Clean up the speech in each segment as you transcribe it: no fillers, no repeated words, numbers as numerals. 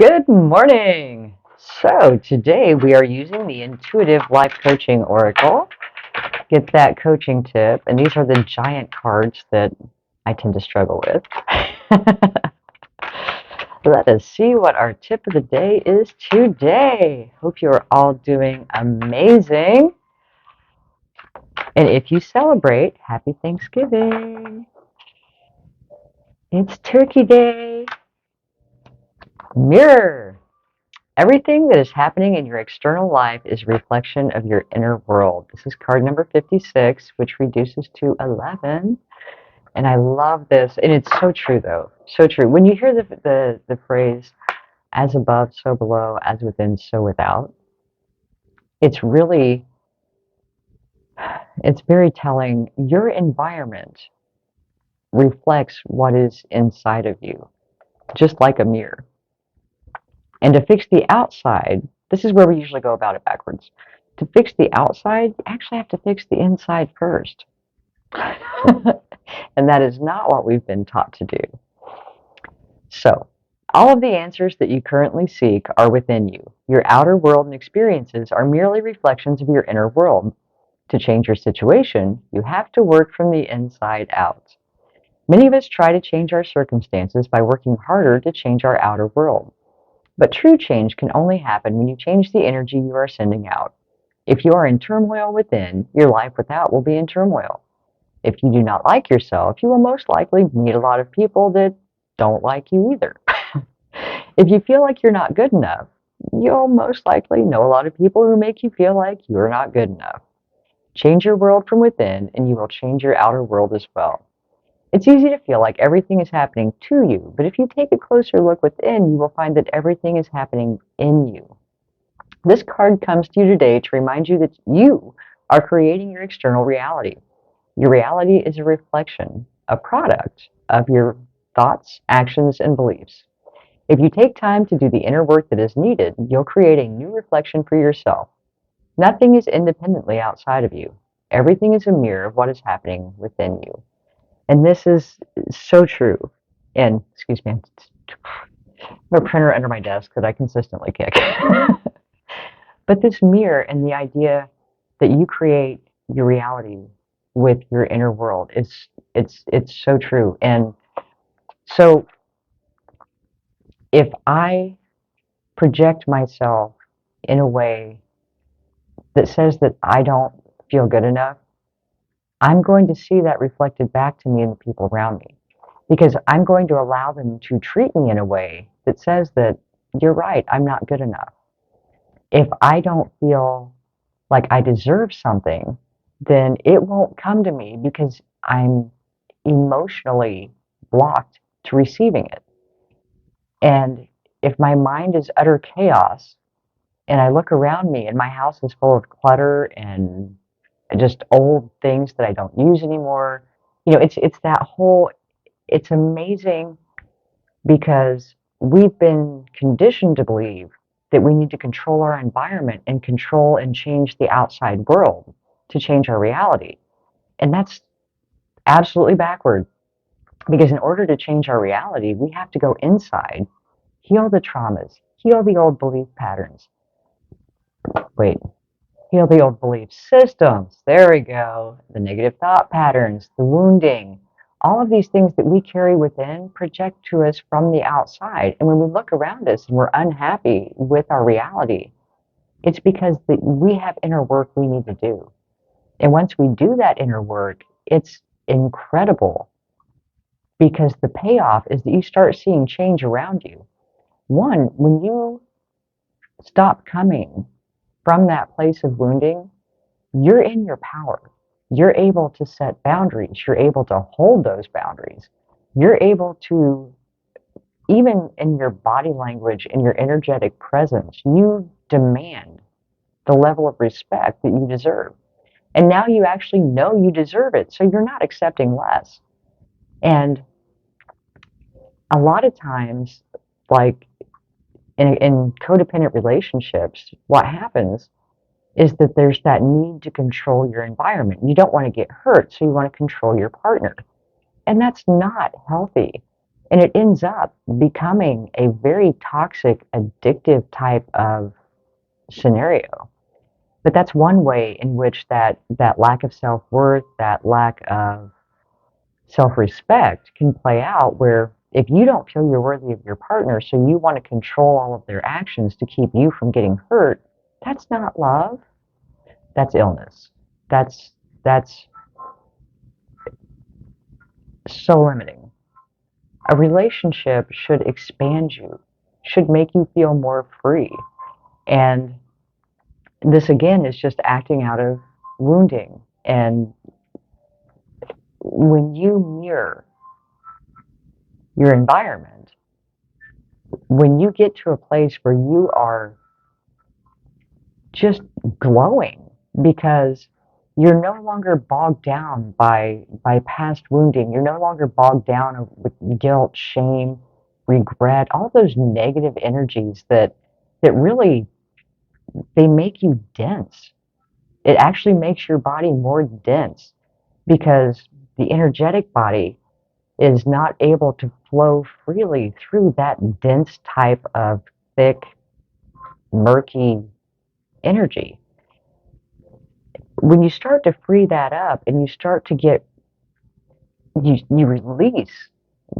Good morning. So today we are using the Intuitive Life Coaching Oracle. Get that coaching tip, and these are the giant cards that I tend to struggle with. Let us see what our tip of the day is today. Hope you are all doing amazing. And if you celebrate, happy Thanksgiving. It's Turkey Day. Mirror. Everything that is happening in your external life is a reflection of your inner world. This is card number 56, which reduces to 11. And I love this. And it's so true, though. So true. When you hear the phrase, as above, so below, as within, so without, it's really, it's very telling. Your environment reflects what is inside of you, just like a mirror. And to fix the outside, this is where we usually go about it backwards. To fix the outside, you actually have to fix the inside first. And that is not what we've been taught to do. So, all of the answers that you currently seek are within you. Your outer world and experiences are merely reflections of your inner world. To change your situation, you have to work from the inside out. Many of us try to change our circumstances by working harder to change our outer world. But true change can only happen when you change the energy you are sending out. If you are in turmoil within, your life without will be in turmoil. If you do not like yourself, you will most likely meet a lot of people that don't like you either. If you feel like you're not good enough, you'll most likely know a lot of people who make you feel like you're not good enough. Change your world from within, and you will change your outer world as well. It's easy to feel like everything is happening to you, but if you take a closer look within, you will find that everything is happening in you. This card comes to you today to remind you that you are creating your external reality. Your reality is a reflection, a product of your thoughts, actions, and beliefs. If you take time to do the inner work that is needed, you'll create a new reflection for yourself. Nothing is independently outside of you. Everything is a mirror of what is happening within you. And this is so true. And, excuse me, I have a printer under my desk that I consistently kick. But this mirror and the idea that you create your reality with your inner world is it's so true. And so if I project myself in a way that says that I don't feel good enough, I'm going to see that reflected back to me and the people around me, because I'm going to allow them to treat me in a way that says that you're right, I'm not good enough. If I don't feel like I deserve something, then it won't come to me because I'm emotionally blocked to receiving it. And if my mind is utter chaos and I look around me and my house is full of clutter and just old things that I don't use anymore, it's that whole, it's amazing because we've been conditioned to believe that we need to control our environment and control and change the outside world to change our reality. And that's absolutely backward, because in order to change our reality, we have to go inside, heal the traumas, heal the old belief patterns. Wait, heal the old belief systems. There we go. The negative thought patterns, the wounding, all of these things that we carry within project to us from the outside. And when we look around us and we're unhappy with our reality, it's because we have inner work we need to do. And once we do that inner work, it's incredible, because the payoff is that you start seeing change around you. One, when you stop coming from that place of wounding, you're in your power. You're able to set boundaries. You're able to hold those boundaries. You're able to, even in your body language, in your energetic presence, you demand the level of respect that you deserve. And now you actually know you deserve it, so you're not accepting less. And a lot of times, like in codependent relationships, what happens is that there's that need to control your environment. You don't want to get hurt, so you want to control your partner. And that's not healthy. And it ends up becoming a very toxic, addictive type of scenario. But that's one way in which that lack of self-worth, that lack of self-respect can play out, where if you don't feel you're worthy of your partner, so you want to control all of their actions to keep you from getting hurt, that's not love. That's illness. That's so limiting. A relationship should expand you, should make you feel more free. And this again is just acting out of wounding. And when you mirror your environment, when you get to a place where you are just glowing because you're no longer bogged down by past wounding, you're no longer bogged down with guilt, shame, regret, all those negative energies that really they make you dense. It actually makes your body more dense because the energetic body is not able to flow freely through that dense type of thick, murky energy. When you start to free that up and you start to get, you release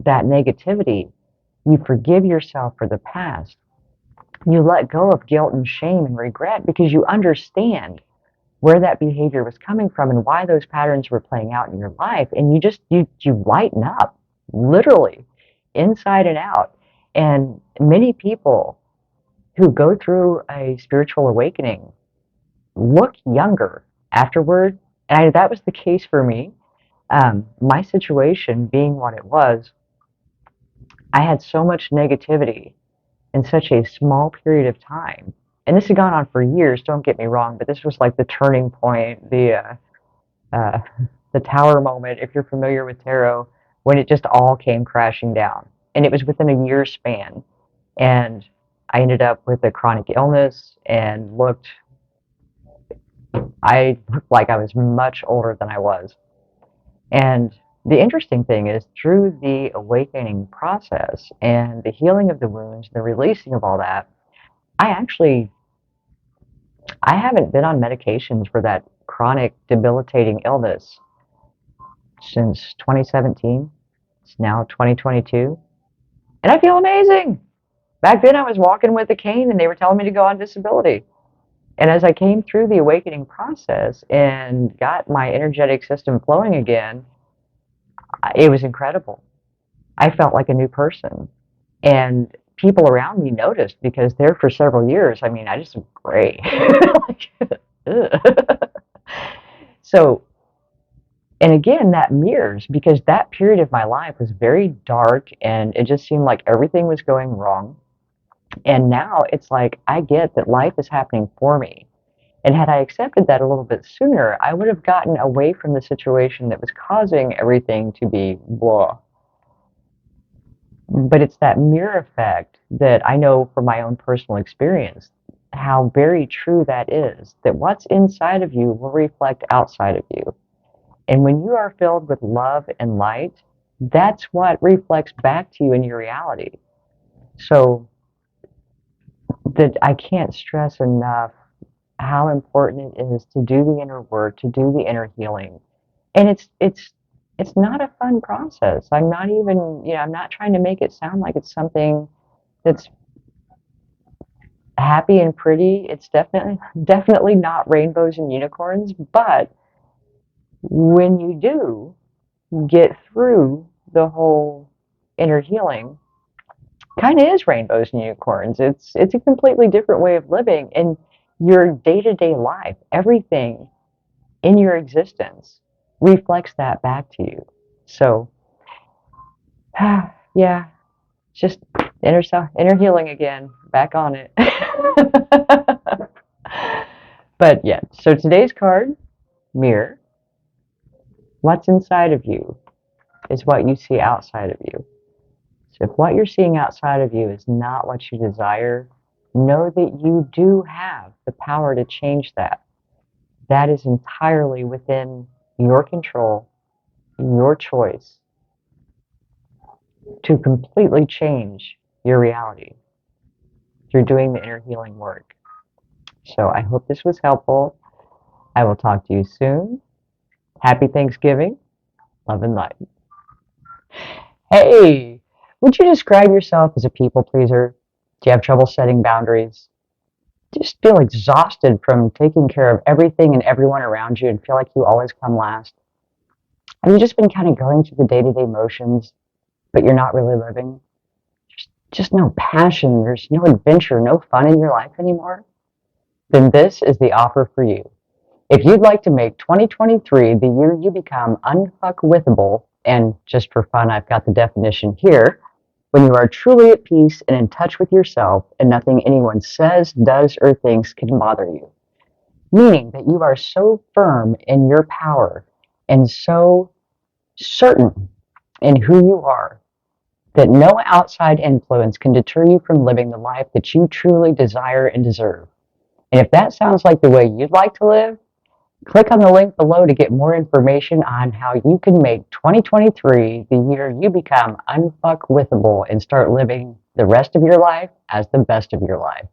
that negativity, you forgive yourself for the past, you let go of guilt and shame and regret because you understand where that behavior was coming from and why those patterns were playing out in your life, and you lighten up, literally, inside and out. And many people who go through a spiritual awakening look younger afterward, and that was the case for me. My situation being what it was, I had so much negativity in such a small period of time. And this had gone on for years, don't get me wrong, but this was like the turning point, uh, the tower moment, if you're familiar with tarot, when it just all came crashing down. And it was within a year span. And I ended up with a chronic illness and I looked like I was much older than I was. And the interesting thing is, through the awakening process and the healing of the wounds, the releasing of all that, I actually I haven't been on medications for that chronic debilitating illness since 2017. It's now 2022, and I feel amazing. Back then, I was walking with a cane, and they were telling me to go on disability. And as I came through the awakening process and got my energetic system flowing again, it was incredible. I felt like a new person. And people around me noticed because there for several years, I mean, I just looked gray. Like, so, and again, that mirrors because that period of my life was very dark and it just seemed like everything was going wrong. And now it's like I get that life is happening for me. And had I accepted that a little bit sooner, I would have gotten away from the situation that was causing everything to be blah. But it's that mirror effect that I know from my own personal experience, how very true that is, that what's inside of you will reflect outside of you. And when you are filled with love and light, that's what reflects back to you in your reality. So that I can't stress enough how important it is to do the inner work, to do the inner healing. And it's not a fun process. I'm not even, I'm not trying to make it sound like it's something that's happy and pretty. It's definitely not rainbows and unicorns, but when you do get through the whole inner healing, kind of is rainbows and unicorns. It's a completely different way of living, and your day-to-day life, everything in your existence reflects that back to you. So, yeah, just inner healing again, back on it. But yeah, so today's card, mirror. What's inside of you is what you see outside of you. So if what you're seeing outside of you is not what you desire, know that you do have the power to change that. That is entirely within your control, your choice. to completely change your reality through doing the inner healing work. So I hope this was helpful. I will talk to you soon. Happy Thanksgiving. Love and light. Hey, would you describe yourself as a people pleaser? Do you have trouble setting boundaries? Just feel exhausted from taking care of everything and everyone around you and feel like you always come last? Have you just been kind of going through the day-to-day motions, but you're not really living? Just no passion, there's no adventure, no fun in your life anymore? Then this is the offer for you. If you'd like to make 2023 the year you become unfuckwithable, and just for fun, I've got the definition here, when you are truly at peace and in touch with yourself and nothing anyone says, does, or thinks can bother you. Meaning that you are so firm in your power and so certain in who you are that no outside influence can deter you from living the life that you truly desire and deserve. And if that sounds like the way you'd like to live, click on the link below to get more information on how you can make 2023 the year you become unfuckwithable and start living the rest of your life as the best of your life.